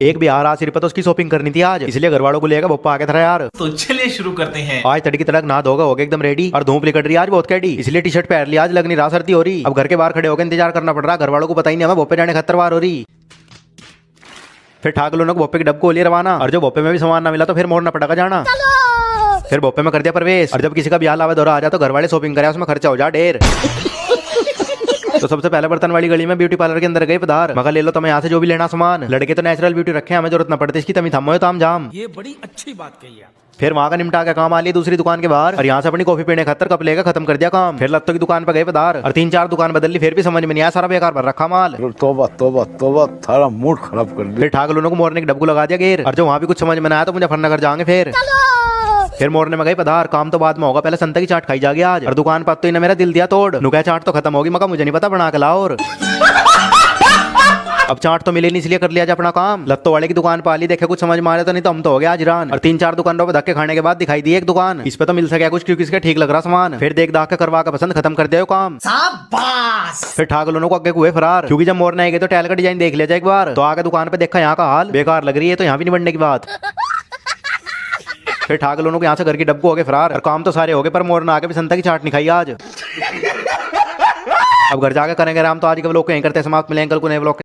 एक बिहार 80 रुपए तो उसकी शॉपिंग करनी थी आज, इसलिए घर वालों को लेकर भोपा आगे था यार। तो चलिए शुरू करते हैं। आज तड़की तड़क नहा धोगा हो गए एकदम रेडी, और धूप निकल रही है आज बहुत कैडी, इसलिए टी शर्ट पहन लिया आज, लग नहीं रहा सर्दी हो रही। अब घर के बाहर खड़े होकर इंतजार करना पड़ रहा, घर वालों को पता ही नहीं हमें भोपे जाने खतरवार हो रही। फिर ठाक लोगों को भोपे के डब्बे को लिए रवाना, और जो भोपे में भी सामान ना मिला तो फिर मोड़ना पड़ेगा जाना। फिर भोपे में कर दिया प्रवेश, और जब किसी का ब्याह लावा दौरा आ जाए तो घर वाले शॉपिंग करे, उसमें खर्चा हो जाए ढेर। तो सबसे पहले बर्तन वाली गली में ब्यूटी पार्लर के अंदर गए पधार, मगर ले लो तुम्हें यहाँ से जो भी लेना सामान, लड़के तो नेचुरल ब्यूटी रखे, हमें जरूरत न पड़ती इसकी, तमी थमो ताम जाम। ये बड़ी अच्छी बात कही आप। फिर वहाँ का निपटा के काम आ लिया दूसरी दुकान के बाहर, और यहाँ से अपनी कॉफी पीने खतर कप लेकर खत्म कर दिया काम। फिर लत्तों की दुकान पर गए पधार, और 3-4 दुकान बदल ली, फिर भी समझ में नहीं आया, सारा बेकार भर रखा माल। तोबा तोबा तोबा, थारा मूड खराब कर दिया। फिर ठाक लोगों को मोरने के डब्बू लगा दिया घेर, और जो वहाँ भी कुछ समझ में ना आया तो मुजफ्फरनगर जाएंगे। फिर मोरने में गए पधार, काम तो बाद में होगा, पहले संता की चाट खाई जाएगी आज। और दुकान पर तो इन्हें मेरा दिल दिया तोड़, नुका चाट तो खत्म होगी, मगर मुझे नहीं पता बना के लाओ। और अब चाट तो मिले नहीं, इसलिए कर लिया जा अपना काम। लत्तों वाले की दुकान पर आली, देखे कुछ समझ में आ रहा तो नहीं तो हम तो हो गया आज रान। और 3-4 दुकानों पे धक्के खाने के बाद दिखाई दी एक दुकान, इस पे तो मिल सके कुछ, क्योंकि इसका ठीक लग रहा सामान। फिर देख दाख के करवा के पसंद खत्म कर दिया काम। फिर ठाक लोगों को आगे हुए फरार, क्योंकि जब मोरने आएंगे तो टैल का डिजाइन देख लिया जाए एक बार, तो आगे दुकान पे देखा यहाँ का हाल बेकार लग रही है, तो यहाँ भी नहीं बढ़ने की बात। फिर ठाक लोगों को यहाँ से घर की डब्बू हो गए फरार, और काम तो सारे हो गए, पर मोरना आके भी संता की चाट नहीं खाई आज। अब घर जाके करेंगे आराम, तो आज के व्लॉग को यहीं करते हैं समाप्त, मिलेंगे कल को नए व्लॉग।